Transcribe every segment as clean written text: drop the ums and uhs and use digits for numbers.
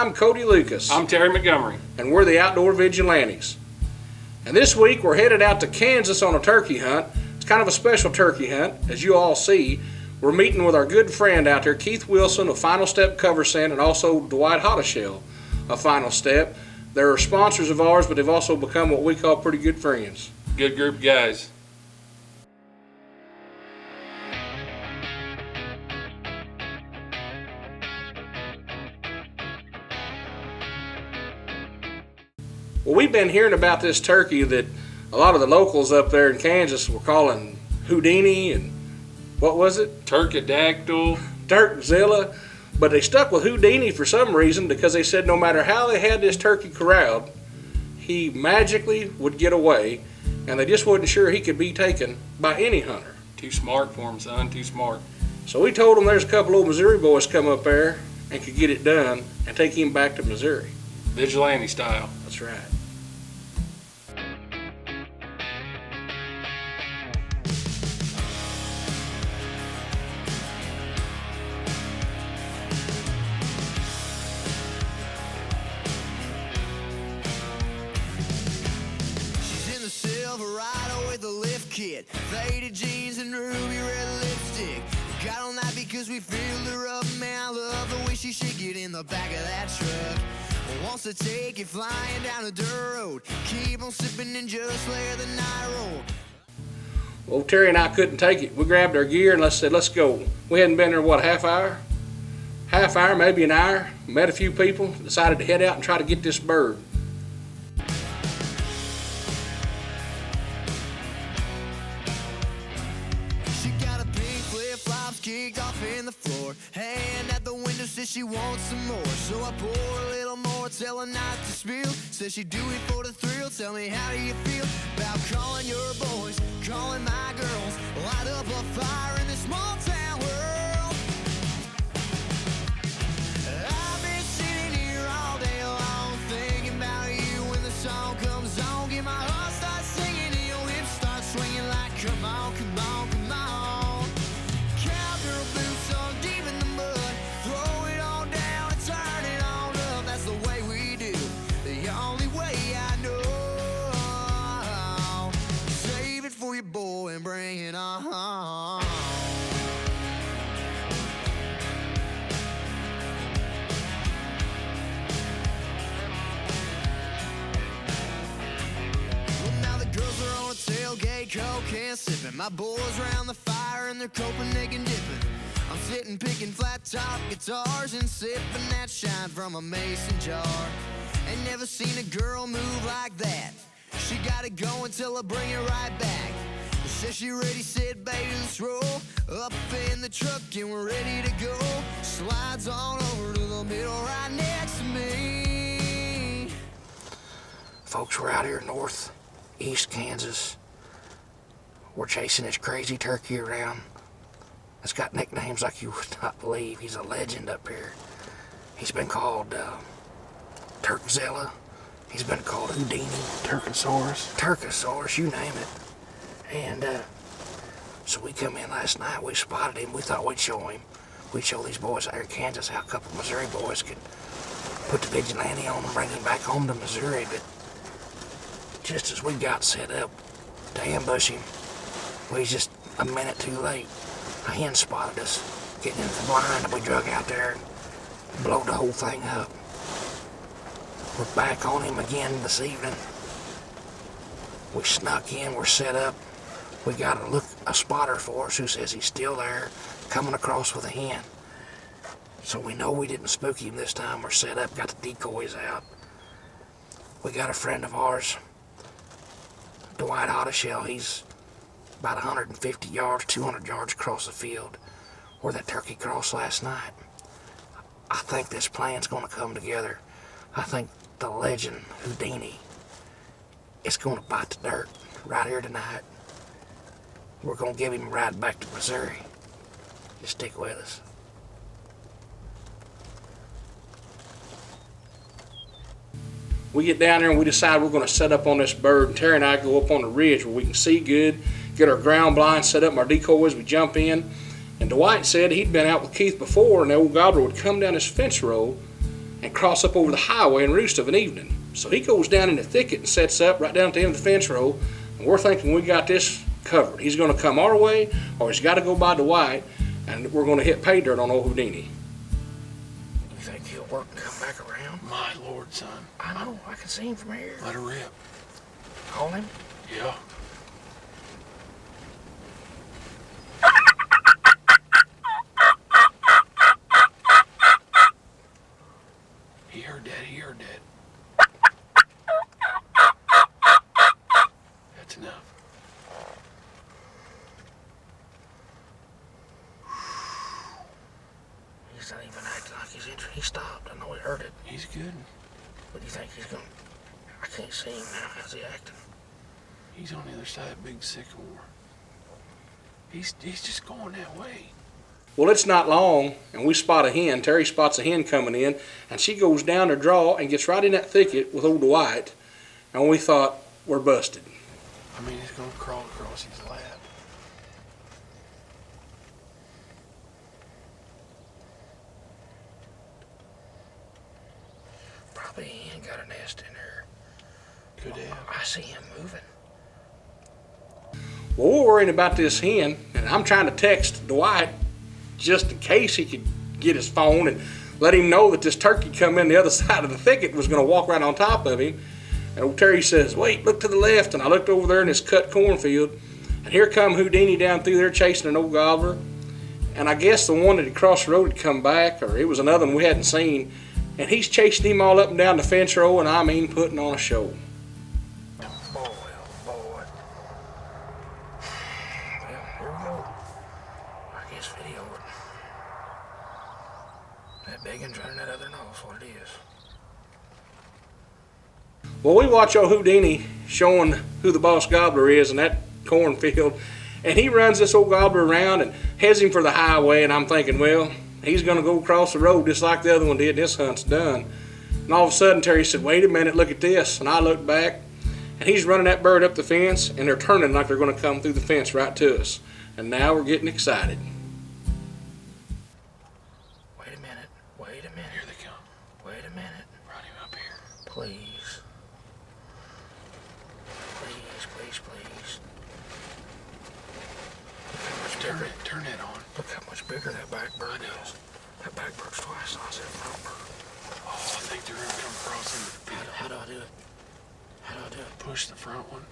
I'm Kody Lucas. I'm Terry Montgomery. And we're the Outdoor Vigilantes. And this week we're headed out to Kansas on a turkey hunt. It's kind of a special turkey hunt, as you all see. We're meeting with our good friend out there, Keith Wilson of Final Step Cover Scent, and also Dwight Hottishell of Final Step. They're sponsors of ours, but they've also become what we call pretty good friends. Good group of guys. Well, we've been hearing about this turkey that a lot of the locals up there in Kansas were calling Houdini and what was it? Turkadactyl. Turkzilla. But they stuck with Houdini for some reason because they said no matter how they had this turkey corralled, he magically would get away, and they just wasn't sure he could be taken by any hunter. Too smart for him, son. Too smart. So we told them there's a couple old Missouri boys come up there and could get it done and take him back to Missouri. Vigilante style. That's right. Silverado with a lift kit, faded jeans and ruby red lipstick. Got on that because we filled her up, man. I love the way she shake it in the back of that truck. Wants to take you flying down a dirt road, keep on sipping and just let the night roll. Well, Terry and I couldn't take it. We grabbed our gear and said, let's go. We hadn't been there, what, a half hour? Half hour, maybe an hour. Met a few people, decided to head out and try to get this bird. Kicked off in the floor, hand at the window, says she wants some more. So I pour a little more, tell her not to spill. Says she do it for the thrill. Tell me, how do you feel about calling your boys, calling my girls, light up a fire in this small town world? I've been sitting here all day long, thinking about you when the song comes on. Get my heart start singing and your hips start swinging like, come on, come on, come on. Boots on deep in the mud, throw it on down and turn it on up. That's the way we do, the only way I know. Save it for your boy and bring it on. Well, now the girls are on a tailgate, coke and sipping. My boys round the fire and they're Copenhagen dipping. I'm sitting picking flat top guitars and sipping that shine from a mason jar. Ain't never seen a girl move like that. She got it going till I bring it right back. Says she ready, said baby, let's roll up in the truck and we're ready to go. Slides on over to the middle right next to me. Folks, we're out here northeast Kansas. We're chasing this crazy turkey around. It's got nicknames like you would not believe. He's a legend up here. He's been called Turkzilla. He's been called Houdini. Turkosaurus, you name it. And so we come in last night, we spotted him, we thought we'd show him. We'd show these boys out here in Kansas how a couple of Missouri boys could put the vigilante on and bring him back home to Missouri. But just as we got set up to ambush him, we was just a minute too late. A hen spotted us getting into the blind, and we drug out there and blowed the whole thing up. We're back on him again this evening. We snuck in, we're set up. We got a spotter for us who says he's still there, coming across with a hen. So we know we didn't spook him this time. We're set up, got the decoys out. We got a friend of ours, Dwight Hottishell. He's about 150 yards, 200 yards across the field where that turkey crossed last night. I think this plan's going to come together. I think the legend Houdini is going to bite the dirt right here tonight. We're going to give him a ride back to Missouri. Just stick with us. We get down there and we decide we're going to set up on this bird. And Terry and I go up on the ridge where we can see good, get our ground blind set up, and our decoys, we jump in. And Dwight said he'd been out with Keith before, and the old gobbler would come down this fence row and cross up over the highway and roost of an evening. So he goes down in the thicket and sets up right down at the end of the fence row, and we're thinking we got this covered. He's going to come our way, or he's got to go by Dwight, and we're going to hit pay dirt on old Houdini. You think he'll work and come back around? My Lord, son. I know, I can see him from here. Let her rip. Call him? Yeah. He heard that, he heard that. That's enough. He's not even acting like he's interested. He stopped. I know he heard it. He's good. What do you think he's going to... I can't see him now. How's he acting? He's on the other side of Big Sycamore. He's just going that way. Well, it's not long, and we spot a hen. Terry spots a hen coming in, and she goes down her draw and gets right in that thicket with old Dwight. And we thought, we're busted. I mean, he's going to crawl across his lap. Probably he ain't got a nest in there. Could have. I see him moving. Well, we're worrying about this hen, and I'm trying to text Dwight just in case he could get his phone and let him know that this turkey coming in the other side of the thicket was going to walk right on top of him. And old Terry says, wait, look to the left. And I looked over there in this cut cornfield, and here come Houdini down through there chasing an old gobbler. And I guess the one that had crossed the road had come back, or it was another one we hadn't seen. And he's chasing him all up and down the fence row, and I mean putting on a show. Boy, oh boy. Well, here we go. I guess video it. That big one's running that other knows what it is. Well, we watch old Houdini showing who the boss gobbler is in that cornfield, and he runs this old gobbler around and heads him for the highway, and I'm thinking, well, he's going to go across the road just like the other one did. This hunt's done. And all of a sudden, Terry said, wait a minute, look at this. And I looked back, and he's running that bird up the fence, and they're turning like they're going to come through the fence right to us. And now we're getting excited. Wait a minute. Wait a minute. Here they come. Wait a minute. Run him up here. Please. Please, please, please. Turn it on. Look how much bigger that back bird is. That back bird's twice the size of that front bird. Oh, I think they're going to come across into the field. How do I do it? How do I do it? Push the front one.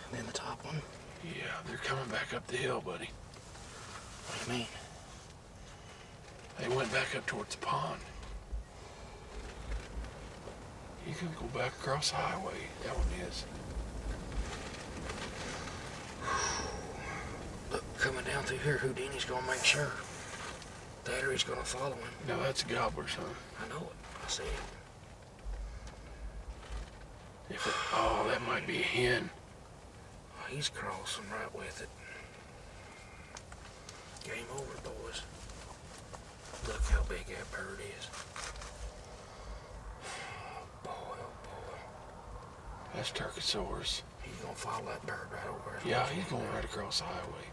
And then the top one? Yeah, they're coming back up the hill, buddy. What do you mean? They went back up towards the pond. You can go back across the highway. That one is. Look, coming down through here, Houdini's gonna make sure that or he's gonna follow him. No, that's a gobbler, son. I know it. I see it. Oh, that might be a hen. Oh, he's crossing right with it. Game over, boys. Look how big that bird is. Boy, oh boy. That's Turcosaurus. He's gonna follow that bird right over there. Yeah, he's going right across the highway.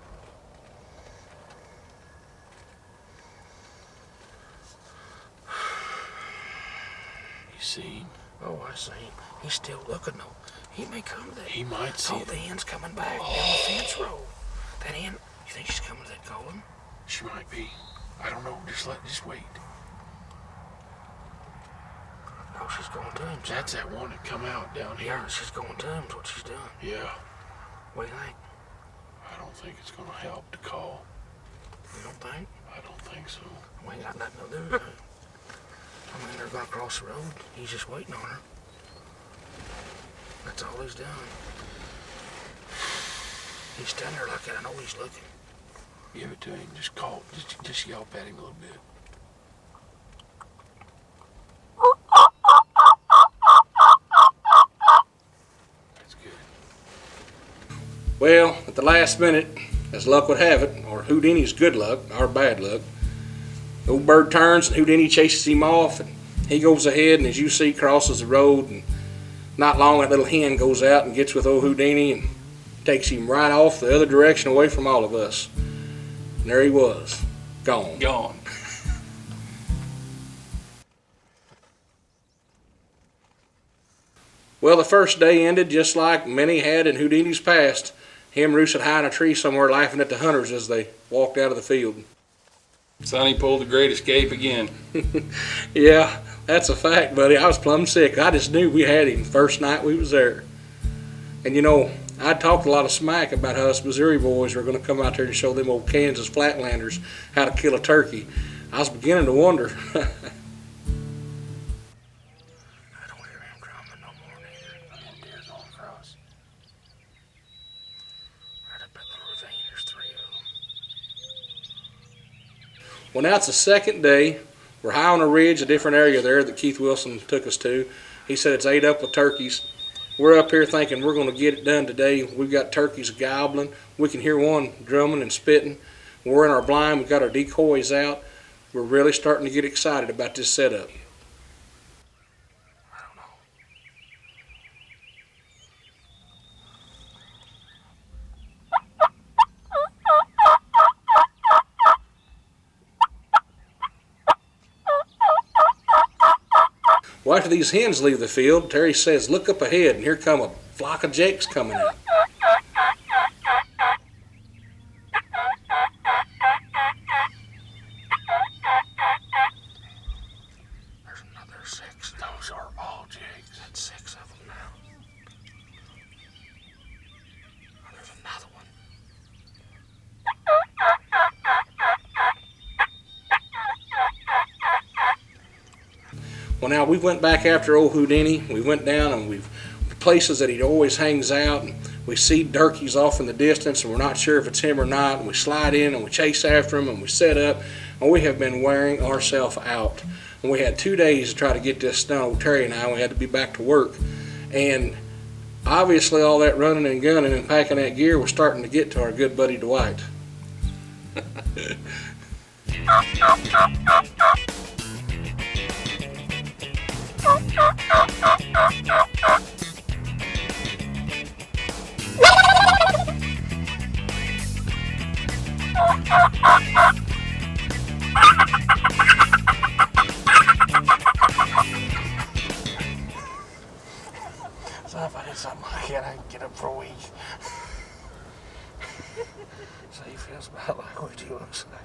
You see him? Oh, I see him. He's still looking though. He may come there. He might see Oh, the hen's coming back down the fence row. That hen, you think she's coming to that column? She might be. I don't know. Just wait. Oh, she's going to him. That's that one that come out down here. Yeah, she's going to him. That's what she's doing. Yeah. What do you think? I don't think it's going to help to call. You don't think? I don't think so. We ain't got nothing to do with it. I mean, they're going to cross the road. He's just waiting on her. That's all he's doing. He's standing there like that. I know he's looking. Give it to him. Just call. Just yelp at him a little bit. That's good. Well, at the last minute, as luck would have it, or Houdini's good luck, or bad luck, the old bird turns and Houdini chases him off, and he goes ahead and, as you see, crosses the road, and not long that little hen goes out and gets with old Houdini and takes him right off the other direction away from all of us. And there he was, gone. Gone. Well, the first day ended just like many had in Houdini's past. Him roosted high in a tree somewhere laughing at the hunters as they walked out of the field. Sonny pulled the great escape again. Yeah, that's a fact, buddy. I was plumb sick. I just knew we had him first night we was there. And you know, I talked a lot of smack about how us Missouri boys were going to come out there and show them old Kansas flatlanders how to kill a turkey. I was beginning to wonder. Well, now it's the second day. We're high on a ridge, a different area there that Keith Wilson took us to. He said it's ate up with turkeys. We're up here thinking we're going to get it done today. We've got turkeys gobbling. We can hear one drumming and spitting. We're in our blind. We've got our decoys out. We're really starting to get excited about this setup. Well, after these hens leave the field, Terry says, look up ahead, and here come a flock of jakes coming out. There's another 6. Those are all jakes. That's 6 of them now. Oh, there's another one. Well, now we went back after old Houdini. We went down and we've places that he always hangs out, and we see turkeys off in the distance, and we're not sure if it's him or not. And we slide in and we chase after him and we set up, and we have been wearing ourselves out. And we had 2 days to try to get this done. Old Terry and I, we had to be back to work, and obviously all that running and gunning and packing that gear was starting to get to our good buddy Dwight. So if I did something like that, I'd get up for a week. So he feels about like what he looks like.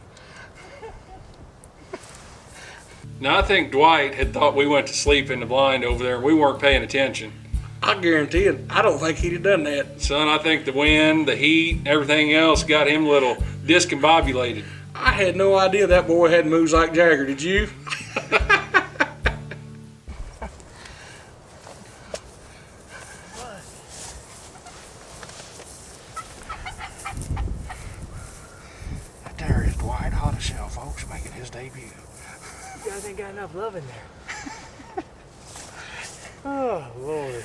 Now, I think Dwight had thought we went to sleep in the blind over there and we weren't paying attention. I guarantee it, I don't think he'd have done that. Son, I think the wind, the heat, everything else got him a little discombobulated. I had no idea that boy had moves like Jagger, did you? There is Dwight Hottishell, folks, making his debut. You guys ain't got enough love in there. Oh, Lord.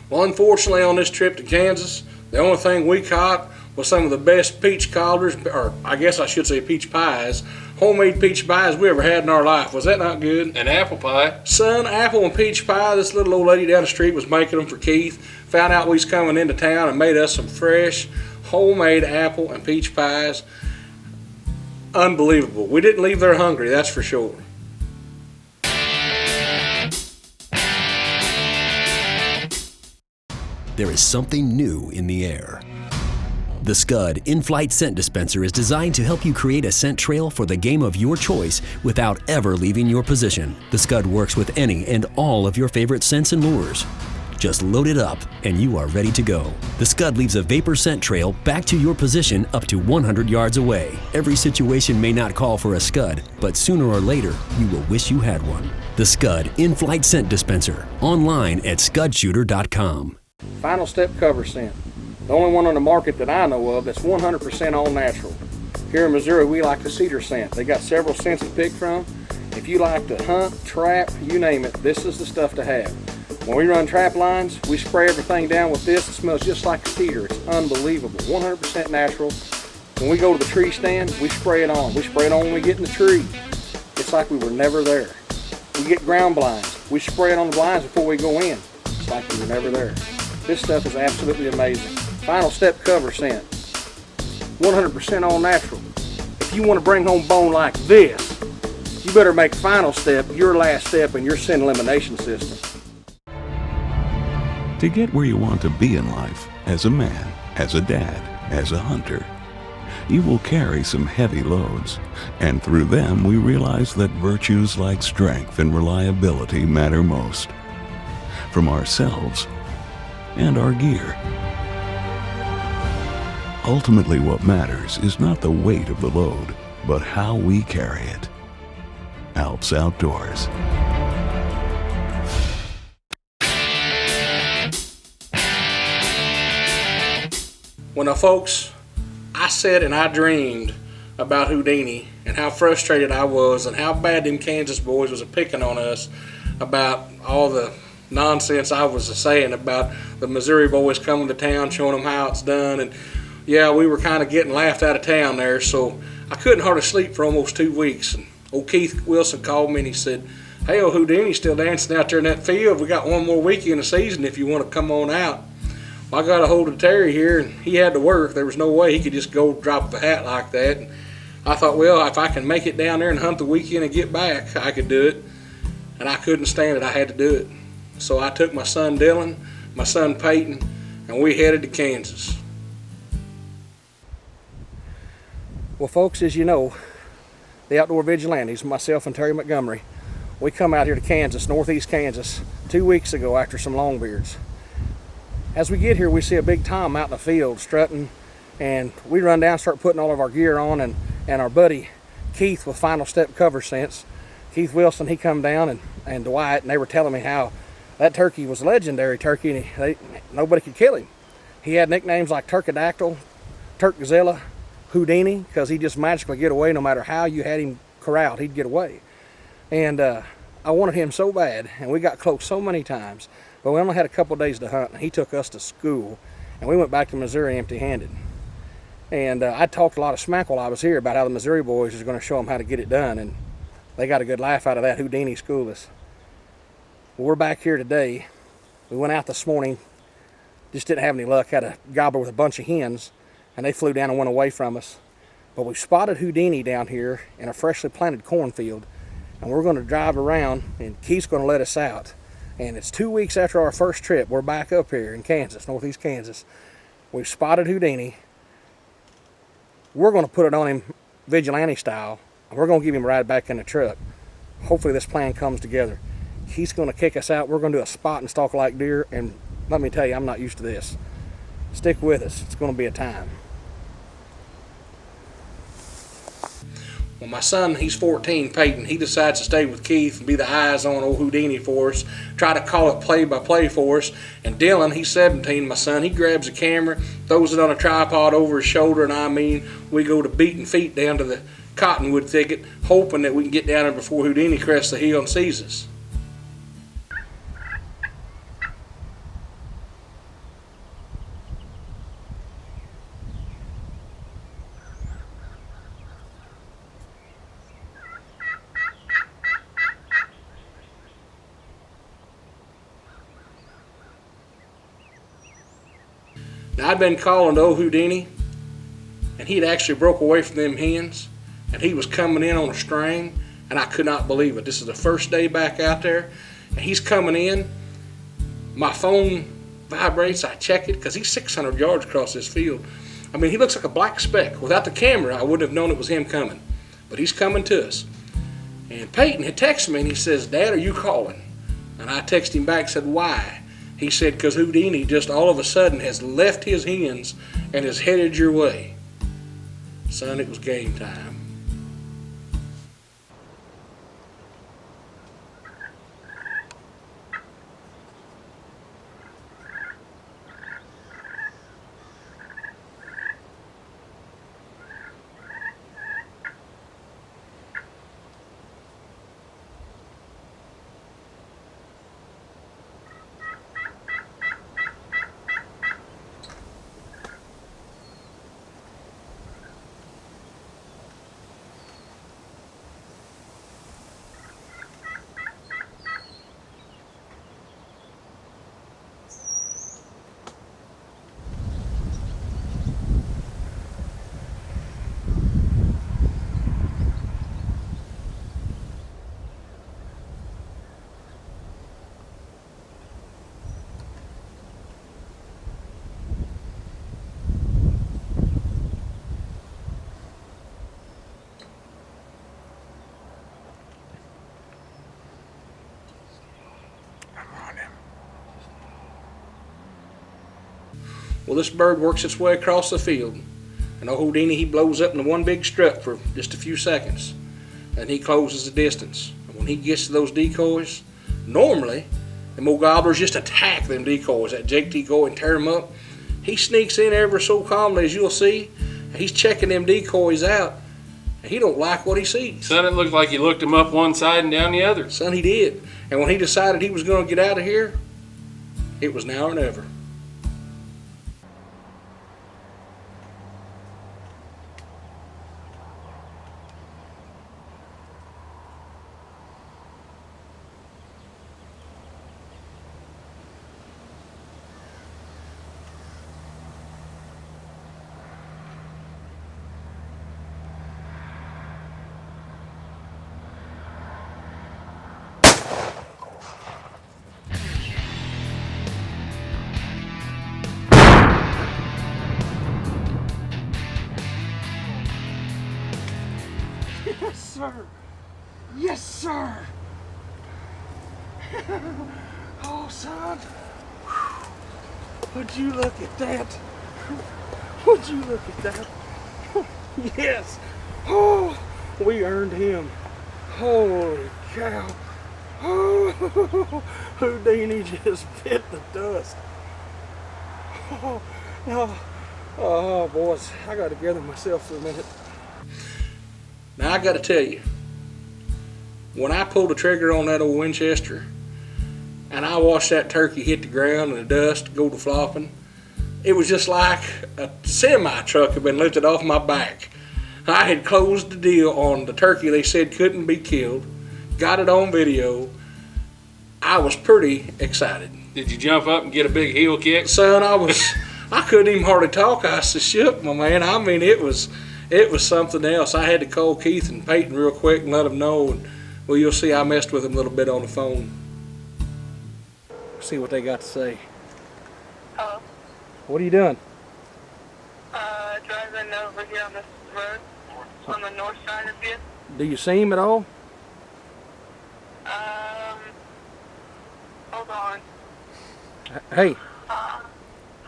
Well, unfortunately, on this trip to Kansas, the only thing we caught was some of the best peach cobbler's, or I guess I should say peach pies, homemade peach pies we ever had in our life. Was that not good? And apple pie. Son, apple and peach pie, this little old lady down the street was making them for Keith. Found out we was coming into town and made us some fresh, homemade apple and peach pies. Unbelievable. We didn't leave there hungry, that's for sure. There is something new in the air. The Scud in-flight scent dispenser is designed to help you create a scent trail for the game of your choice without ever leaving your position. The Scud works with any and all of your favorite scents and lures. Just load it up and you are ready to go. The Scud leaves a vapor scent trail back to your position up to 100 yards away. Every situation may not call for a Scud, but sooner or later, you will wish you had one. The Scud in-flight scent dispenser, online at scudshooter.com. Final Step cover scent. The only one on the market that I know of that's 100% all natural. Here in Missouri, we like the cedar scent. They got several scents to pick from. If you like to hunt, trap, you name it, this is the stuff to have. When we run trap lines, we spray everything down with this. It smells just like cedar. It's unbelievable. 100% natural. When we go to the tree stand, we spray it on. We spray it on when we get in the tree. It's like we were never there. We get ground blinds. We spray it on the blinds before we go in. It's like we were never there. This stuff is absolutely amazing. Final Step cover scent. 100% all natural. If you want to bring home bone like this, you better make final step your last step in your sin elimination system. To get where you want to be in life, as a man, as a dad, as a hunter, you will carry some heavy loads, and through them we realize that virtues like strength and reliability matter most. From ourselves and our gear. Ultimately, what matters is not the weight of the load, but how we carry it. Alps Outdoors. Well, now, folks, I sat and I dreamed about Houdini and how frustrated I was and how bad them Kansas boys was picking on us about all the nonsense I was saying about the Missouri boys coming to town, showing them how it's done. And yeah, we were kind of getting laughed out of town there, so I couldn't hardly sleep for almost 2 weeks. And old Keith Wilson called me and he said, "Hey, old Houdini's still dancing out there in that field. We got one more week in the season if you want to come on out." Well, I got a hold of Terry here, and he had to work. There was no way he could just go drop the hat like that. And I thought, well, if I can make it down there and hunt the weekend and get back, I could do it. And I couldn't stand it. I had to do it. So I took my son Dylan, my son Peyton, and we headed to Kansas. Well, folks, as you know, the Outdoor Vigilantes, myself and Terry Montgomery, we come out here to Kansas, northeast Kansas, 2 weeks ago after some longbeards. As we get here, we see a big tom out in the field strutting, and we run down, start putting all of our gear on, and our buddy Keith with Final Step Cover Scents, Keith Wilson, he come down, and Dwight, and they were telling me how that turkey was a legendary turkey, and nobody could kill him. He had nicknames like Turkadactyl, Turkzilla, Houdini, because he just magically get away no matter how you had him corralled, he'd get away. And I wanted him so bad, and we got close so many times. But we only had a couple days to hunt, and he took us to school, and we went back to Missouri empty-handed. And I talked a lot of smack while I was here about how the Missouri boys was going to show them how to get it done, and they got a good laugh out of that. Houdini schooled us. Well, we're back here today. We went out this morning, just didn't have any luck. Had a gobbler with a bunch of hens, and they flew down and went away from us. But we spotted Houdini down here in a freshly planted cornfield, and we're going to drive around, and Keith's going to let us out. And it's 2 weeks after our first trip. We're back up here in Kansas, northeast Kansas. We've spotted Houdini. We're going to put it on him vigilante style, and we're going to give him a ride back in the truck. Hopefully this plan comes together. He's going to kick us out. We're going to do a spot and stalk like deer, and let me tell you, I'm not used to this. Stick with us. It's going to be a time. Well, my son, he's 14, Peyton, he decides to stay with Keith and be the eyes on old Houdini for us, try to call it play-by-play for us. And Dylan, he's 17, my son, he grabs a camera, throws it on a tripod over his shoulder, and I mean, we go to beating feet down to the cottonwood thicket, hoping that we can get down there before Houdini crests the hill and sees us. Now, I'd been calling to old Houdini, and he'd actually broke away from them hens, and he was coming in on a string, and I could not believe it. This is the first day back out there, and he's coming in. My phone vibrates. I check it because he's 600 yards across this field. I mean, he looks like a black speck. Without the camera, I wouldn't have known it was him coming, but he's coming to us. And Peyton had texted me, and he says, "Dad, are you calling?" And I texted him back and said, "Why?" He said, "Because Houdini just all of a sudden has left his hens and is headed your way." Son, it was game time. Well, this bird works its way across the field, and old Houdini, he blows up into one big strut for just a few seconds, and he closes the distance. And when he gets to those decoys, normally them old gobblers just attack them decoys, that Jake decoy, and tear them up. He sneaks in ever so calmly, as you'll see. He's checking them decoys out, and he don't like what he sees. Son, it looked like he looked him up one side and down the other. Son, he did. And when he decided he was going to get out of here, it was now or never. Yes, sir. Yes, sir. Oh, son. Would you look at that? Would you look at that? Yes. Oh, we earned him. Holy cow. Oh, Houdini just bit the dust. Oh, boys, I got to gather myself for a minute. Now I got to tell you, when I pulled the trigger on that old Winchester and I watched that turkey hit the ground and the dust go to flopping, it was just like a semi-truck had been lifted off my back. I had closed the deal on the turkey they said couldn't be killed, got it on video. I was pretty excited. Did you jump up and get a big heel kick? Son, I couldn't even hardly talk. I was shook, my man. I mean, it was something else. I had to call Keith and Peyton real quick and let them know. And, well, you'll see I messed with them a little bit on the phone. See what they got to say. Hello. What are you doing? Driving over here on this road, on the north side of you. Do you see him at all? Hold on. Hey,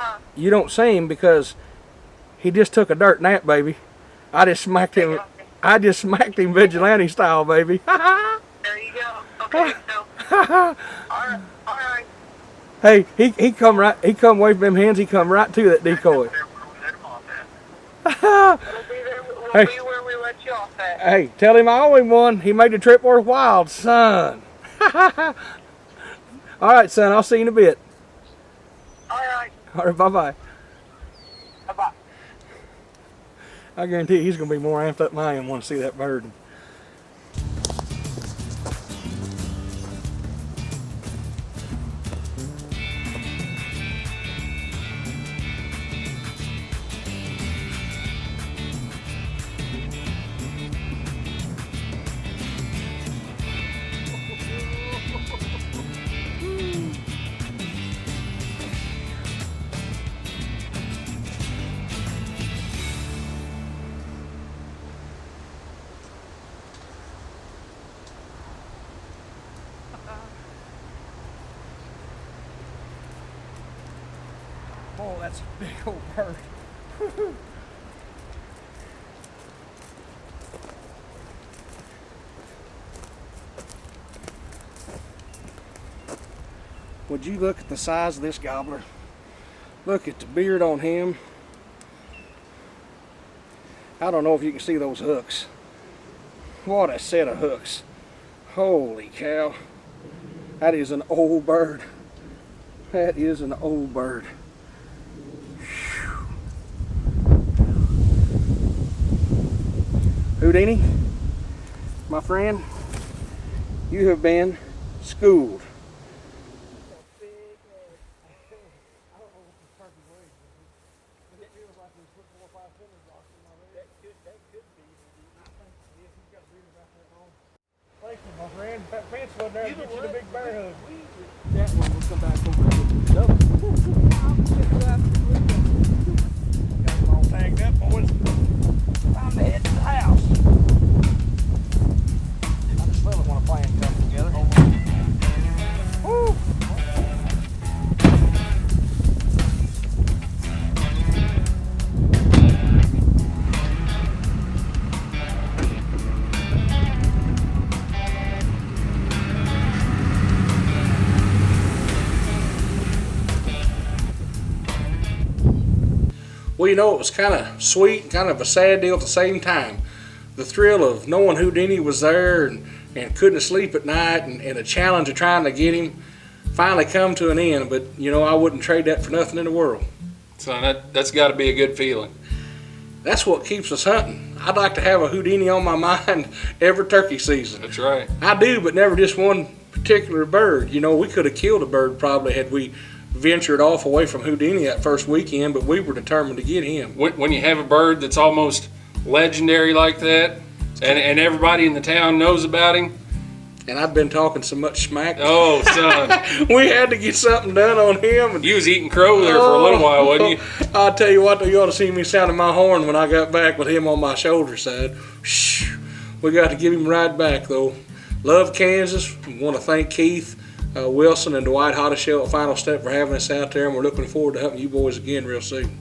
Huh? you don't see him because he just took a dirt nap, baby. I just smacked him. I just smacked him vigilante style, baby. There you go. Okay, so. Alright. Hey, he come away from them hands. He come right to that decoy. We'll be where we let you off at. Hey, tell him I owe him one. He made the trip worthwhile, son. All right, son. I'll see you in a bit. Alright. All right, bye-bye. Bye-bye. I guarantee you he's going to be more amped up than I am want to see that bird. Oh, that's a big old bird. Would you look at the size of this gobbler? Look at the beard on him. I don't know if you can see those hooks. What a set of hooks. Holy cow. That is an old bird. That is an old bird. Houdini, my friend, you have been schooled. Thank you, my friend. That fence wasn't there to get you the big bear hug. That one will come back over and get the double. Got them all tagged up, boys. Time to head to the house. I just love it when a plan comes together. Woo! Well, you know, it was kind of sweet, kind of a sad deal at the same time. The thrill of knowing Houdini was there and couldn't sleep at night, and a challenge of trying to get him finally come to an end. But, you know, I wouldn't trade that for nothing in the world. Son, that's got to be a good feeling. That's what keeps us hunting. I'd like to have a Houdini on my mind every turkey season. That's right. I do, but never just one particular bird. You know, we could have killed a bird probably had we ventured off away from Houdini that first weekend, but we were determined to get him. When you have a bird that's almost legendary like that, and everybody in the town knows about him. And I've been talking so much smack. Oh, son. We had to get something done on him. And you was eating crow there for a little while, wasn't you? I'll tell you what, though, you ought to see me sounding my horn when I got back with him on my shoulder side. Shh. We got to give him right back, though. Love Kansas. We want to thank Keith Wilson and Dwight Hottishell at Final Step for having us out there, and we're looking forward to helping you boys again real soon.